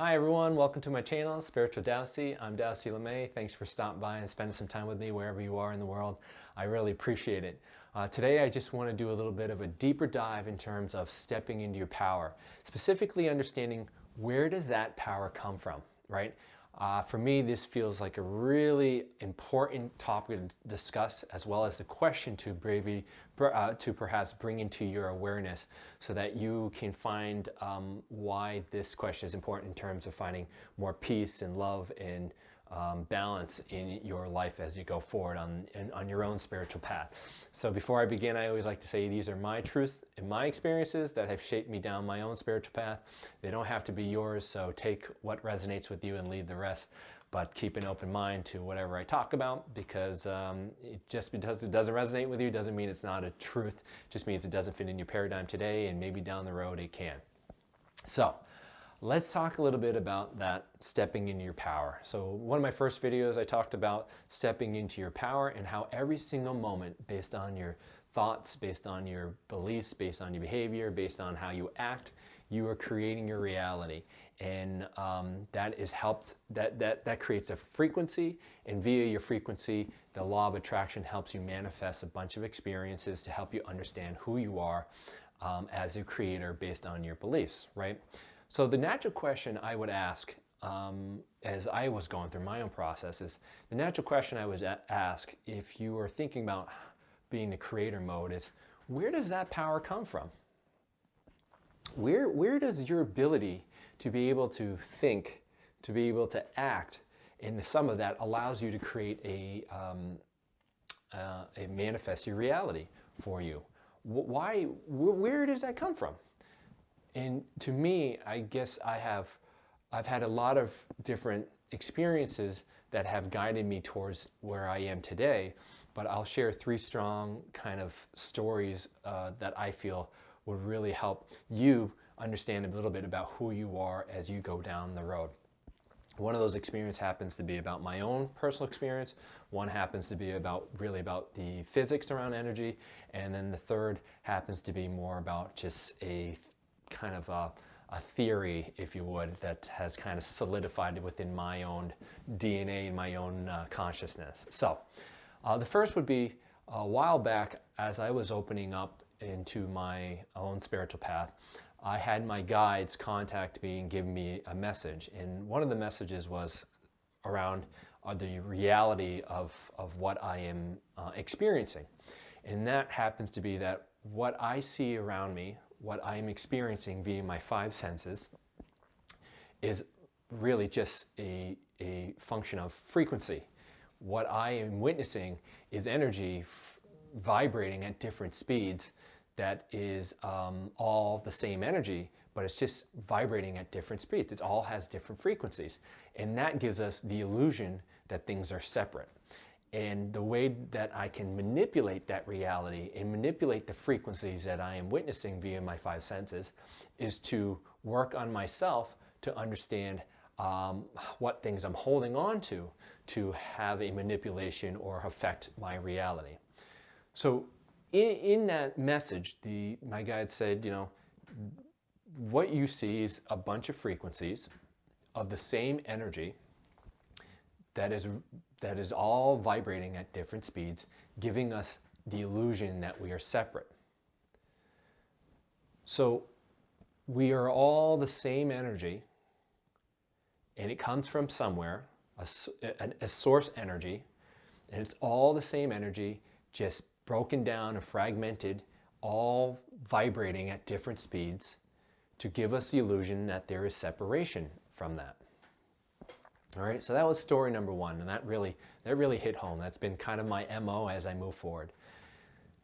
Hi everyone, welcome to my channel, Spiritual Dowsey. I'm Dowsey LeMay. Thanks for stopping by and spending some time with me wherever you are in the world. I really appreciate it. Today I just want to do a little bit of a deeper dive in terms of stepping into your power, specifically understanding where does that power come from, right? For me, this feels like a really important topic to discuss, as well as the question to perhaps bring into your awareness so that you can find why this question is important in terms of finding more peace and love and balance in your life as you go forward on your own spiritual path. So before I begin, I always like to say these are my truths and my experiences that have shaped me down my own spiritual path. They don't have to be yours, so take what resonates with you and leave the rest. But keep an open mind to whatever I talk about, because just because it doesn't resonate with you doesn't mean it's not a truth. It just means it doesn't fit in your paradigm today, and maybe down the road it can. So let's talk a little bit about that stepping into your power. So one of my first videos, I talked about stepping into your power and how every single moment, based on your thoughts, based on your beliefs, based on your behavior, based on how you act, you are creating your reality. And that creates a frequency, and via your frequency, the law of attraction helps you manifest a bunch of experiences to help you understand who you are as a creator based on your beliefs, right? So the natural question I would ask, as I was going through my own processes, the natural question I would ask if you are thinking about being the creator mode is, where does that power come from? Where does your ability to be able to think, to be able to act, and the sum of that allows you to create a manifest your reality for you? Where does that come from? And to me, I guess I've had a lot of different experiences that have guided me towards where I am today, but I'll share three strong kind of stories that I feel would really help you understand a little bit about who you are as you go down the road. One of those experiences happens to be about my own personal experience. One happens to be about the physics around energy. And then the third happens to be more about just a kind of a theory, if you would, that has kind of solidified within my own DNA and my own consciousness. So the first would be a while back, as I was opening up into my own spiritual path, I had my guides contact me and give me a message. And one of the messages was around the reality of what I am experiencing. And that happens to be that what I see around me, what I'm experiencing via my five senses, is really just a function of frequency. What I am witnessing is energy vibrating at different speeds that is all the same energy, but it's just vibrating at different speeds. It all has different frequencies. And that gives us the illusion that things are separate. And the way that I can manipulate that reality and manipulate the frequencies that I am witnessing via my five senses is to work on myself to understand what things I'm holding on to have a manipulation or affect my reality. So in that message, my guide said, you know, what you see is a bunch of frequencies of the same energy that is all vibrating at different speeds, giving us the illusion that we are separate. So we are all the same energy, and it comes from somewhere, a source energy, and it's all the same energy, just broken down and fragmented, all vibrating at different speeds to give us the illusion that there is separation from that. All right, so that was story number one, and that really hit home. That's been kind of my MO as I move forward.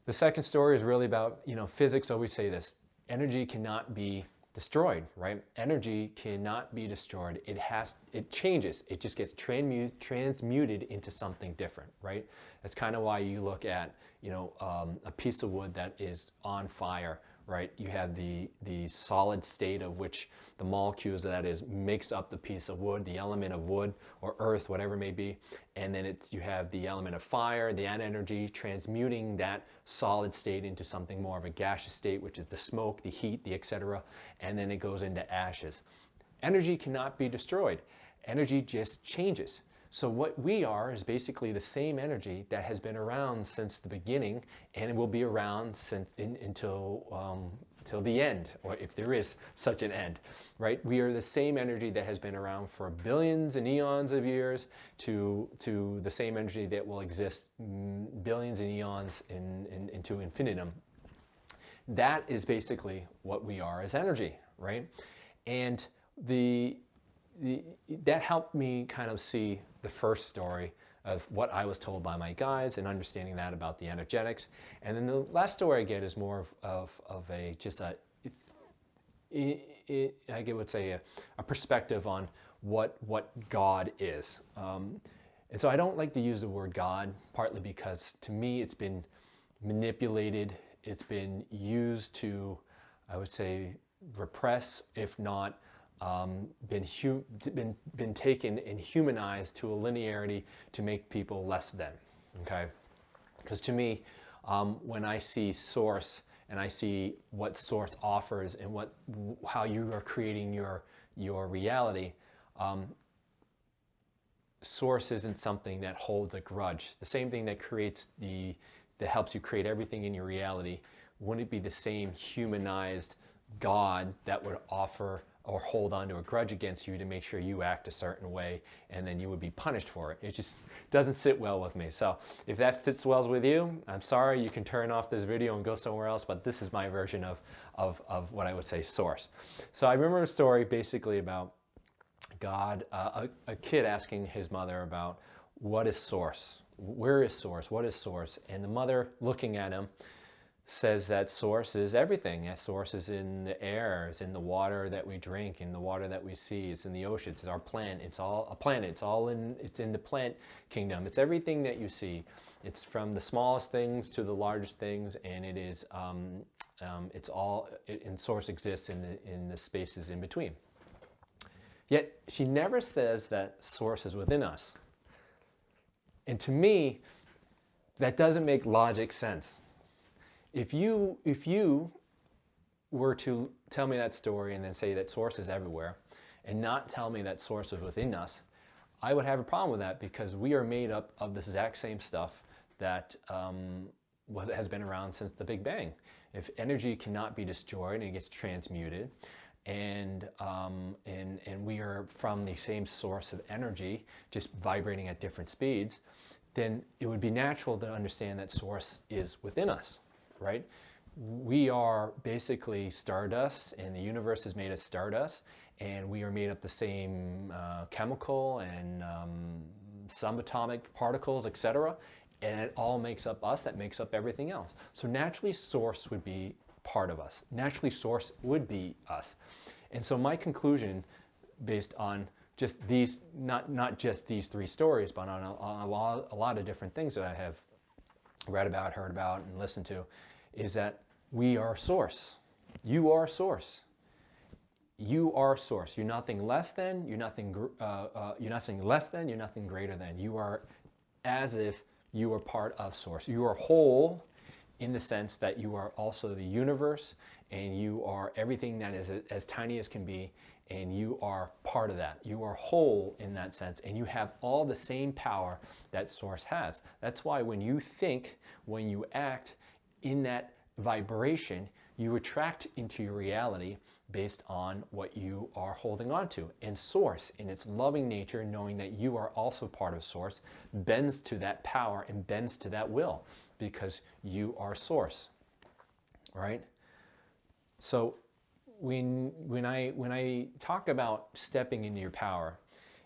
The second story is really about, you know, physics always say this: energy cannot be destroyed, right? Energy cannot be destroyed. It changes. It just gets transmuted into something different, right? That's kind of why you look at, you know, a piece of wood that is on fire, right? You have the solid state of which the molecules of that is makes up the piece of wood, the element of wood or earth, whatever it may be. And then you have the element of fire, the energy transmuting that solid state into something more of a gaseous state, which is the smoke, the heat, the etc. And then it goes into ashes. Energy cannot be destroyed. Energy just changes. So what we are is basically the same energy that has been around since the beginning, and it will be around until the end, or if there is such an end, right? We are the same energy that has been around for billions and eons of years to the same energy that will exist billions and eons into infinitum. That is basically what we are as energy, right? And that helped me kind of see the first story of what I was told by my guides and understanding that about the energetics. And then the last story I get is more of a perspective on what God is. And so I don't like to use the word God, partly because to me it's been manipulated, it's been used to, I would say, repress, if not been taken and humanized to a linearity to make people less than, okay? Because to me, when I see source and I see what source offers and how you are creating your reality, source isn't something that holds a grudge. The same thing that that helps you create everything in your reality, wouldn't it be the same humanized God that would offer or hold on to a grudge against you to make sure you act a certain way, and then you would be punished for it? It just doesn't sit well with me. So if that sits well with you, I'm sorry, you can turn off this video and go somewhere else, but this is my version of what I would say source. So I remember a story basically about God, a kid asking his mother about what is source? Where is source? What is source? And the mother looking at him says that source is everything. That source is in the air, it's in the water that we drink, in the water that we see, it's in the oceans, it's our plant, it's all a planet, it's in the plant kingdom. It's everything that you see. It's from the smallest things to the largest things, and it is and source exists in the spaces in between. Yet she never says that source is within us. And to me, that doesn't make logic sense. If you were to tell me that story and then say that source is everywhere and not tell me that source is within us, I would have a problem with that, because we are made up of the exact same stuff that has been around since the Big Bang. If energy cannot be destroyed and it gets transmuted, and we are from the same source of energy, just vibrating at different speeds, then it would be natural to understand that source is within us, right? We are basically stardust, and the universe has made us stardust, and we are made up the same chemical and subatomic particles, etc., and it all makes up us. That makes up everything else. So naturally, source would be part of us. Naturally, source would be us. And so my conclusion, based on just these, not just these three stories, but on a lot of different things that I have read about, heard about, and listened to, is that we are source. You are source. You are source. You're nothing less than. You're nothing less than. You're nothing greater than. You are as if you are part of source. You are whole in the sense that you are also the universe, and you are everything that is as tiny as can be, and you are part of that. You are whole in that sense, and you have all the same power that source has. That's why when you think, when you act in that vibration, you attract into your reality based on what you are holding on to. And source, in its loving nature, knowing that you are also part of source, bends to that power and bends to that will, because you are source, right? So when I talk about stepping into your power,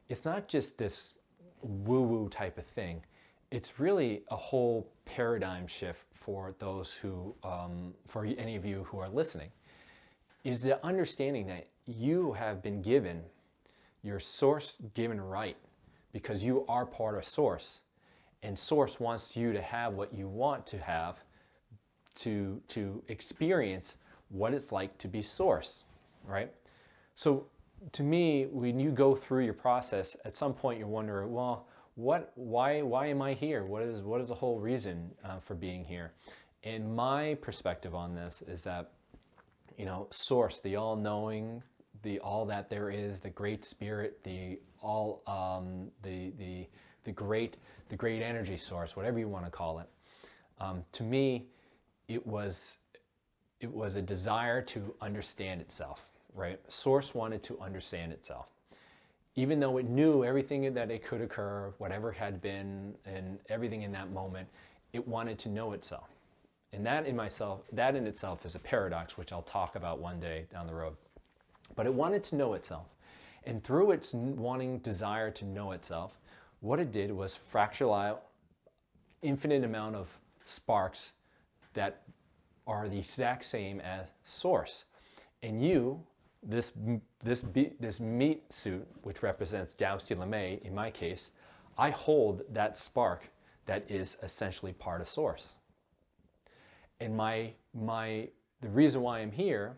it's not just this woo-woo type of thing. It's really a whole paradigm shift for those who, for any of you who are listening, is the understanding that you have been given your source given right, because you are part of source, and source wants you to have what you want to have, to experience what it's like to be source, right? So to me, when you go through your process, at some point you wonder, well, why am I here? What is the whole reason for being here? And my perspective on this is that, source, the all-knowing, the all that there is, the great spirit, the all the great energy source, whatever you want to call it. To me, it was a desire to understand itself, right? Source wanted to understand itself. Even though it knew everything that it could occur, whatever had been, and everything in that moment, it wanted to know itself. And that in itself is a paradox, which I'll talk about one day down the road. But it wanted to know itself. And through its wanting desire to know itself, what it did was fractal out infinite amount of sparks that are the exact same as source. And you, this meat suit, which represents Tao Te Ching in my case, I hold that spark that is essentially part of source. And the reason why I'm here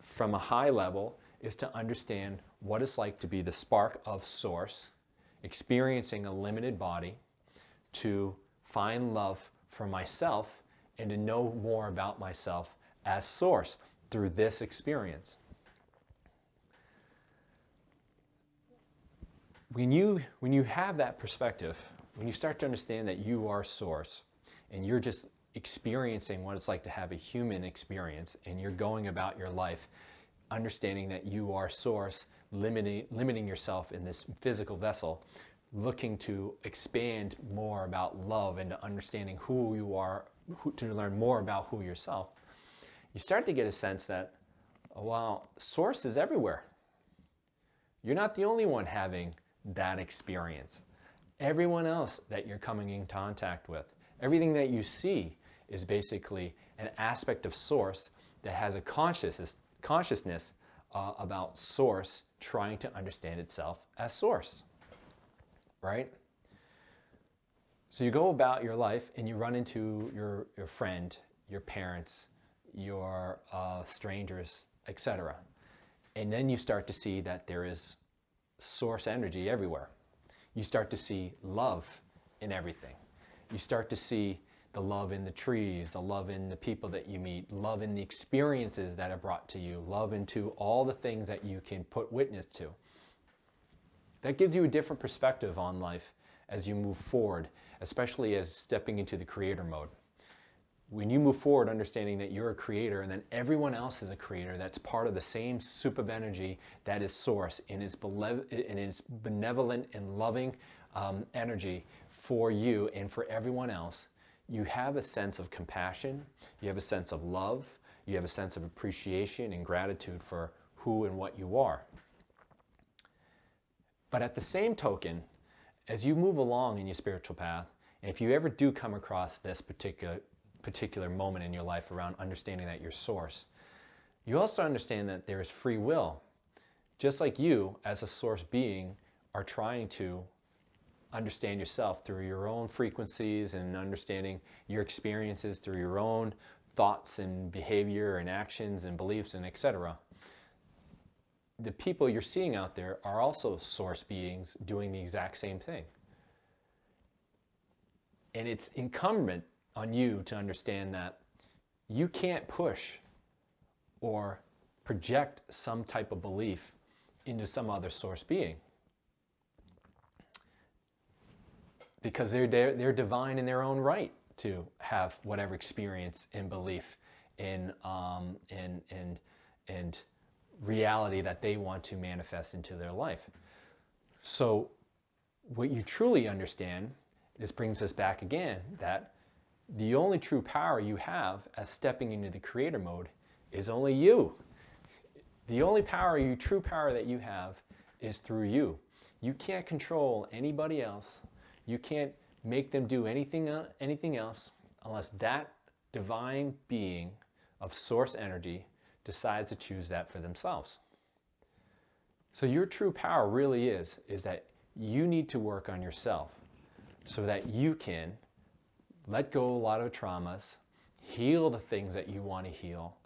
from a high level is to understand what it's like to be the spark of source, experiencing a limited body, to find love for myself and to know more about myself as source through this experience. When you have that perspective, when you start to understand that you are source and you're just experiencing what it's like to have a human experience, and you're going about your life understanding that you are source, limiting yourself in this physical vessel, looking to expand more about love and to understanding who you are, to learn more about who yourself, you start to get a sense that, oh, wow, source is everywhere. You're not the only one having that experience. Everyone else that you're coming in contact with, everything that you see is basically an aspect of source that has a consciousness about source trying to understand itself as source, right? So you go about your life and you run into your friend, your parents, your strangers, etc. And then you start to see that there is source energy everywhere. You start to see love in everything. You start to see the love in the trees, the love in the people that you meet, love in the experiences that are brought to you, love into all the things that you can put witness to. That gives you a different perspective on life as you move forward, especially as stepping into the creator mode. When you move forward understanding that you're a creator and then everyone else is a creator, that's part of the same soup of energy that is source in its benevolent and loving energy for you and for everyone else, you have a sense of compassion, you have a sense of love, you have a sense of appreciation and gratitude for who and what you are. But at the same token, as you move along in your spiritual path, and if you ever do come across this particular moment in your life around understanding that you're source, you also understand that there is free will. Just like you, as a source being, are trying to understand yourself through your own frequencies and understanding your experiences through your own thoughts and behavior and actions and beliefs and etc. The people you're seeing out there are also source beings doing the exact same thing. And it's incumbent on you to understand that you can't push or project some type of belief into some other source being. Because they're divine in their own right to have whatever experience and belief in and reality that they want to manifest into their life. So what you truly understand, this brings us back again, that the only true power you have as stepping into the creator mode is only you. The only true power that you have is through you. You can't control anybody else. You can't make them do anything else unless that divine being of source energy decides to choose that for themselves. So your true power really is that you need to work on yourself so that you can let go of a lot of traumas, heal the things that you want to heal,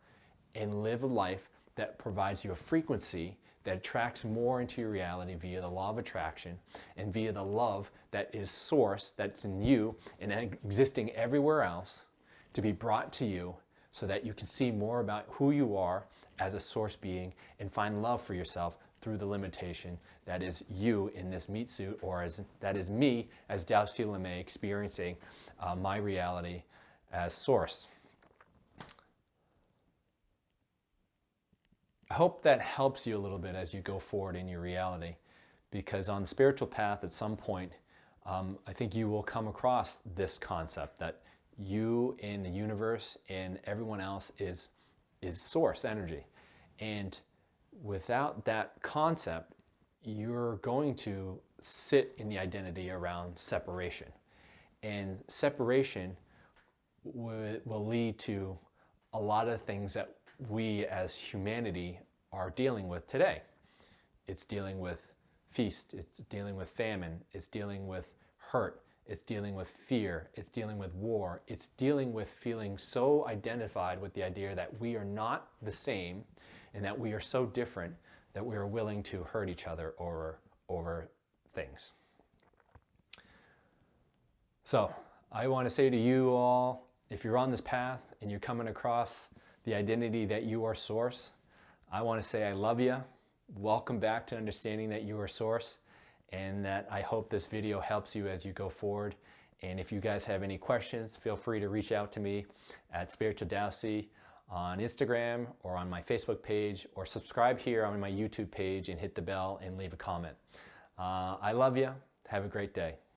and live a life that provides you a frequency that attracts more into your reality via the law of attraction and via the love that is source, that's in you and existing everywhere else, to be brought to you so that you can see more about who you are as a source being and find love for yourself through the limitation that is you in this meat suit, or that is me as Dao Si Lamé experiencing my reality as source. I hope that helps you a little bit as you go forward in your reality, because on the spiritual path at some point, I think you will come across this concept that you in the universe and everyone else is source energy. And without that concept, you're going to sit in the identity around separation. And separation will lead to a lot of things that we as humanity are dealing with today. It's dealing with feast, it's dealing with famine, it's dealing with hurt, it's dealing with fear, it's dealing with war, it's dealing with feeling so identified with the idea that we are not the same and that we are so different that we are willing to hurt each other over things. So I want to say to you all, if you're on this path and you're coming across the identity that you are source, I want to say I love you. Welcome back to understanding that you are source, and that I hope this video helps you as you go forward. And if you guys have any questions, feel free to reach out to me at Spiritual Dao Si on Instagram or on my Facebook page, or subscribe here on my YouTube page and hit the bell and leave a comment. I love you. Have a great day.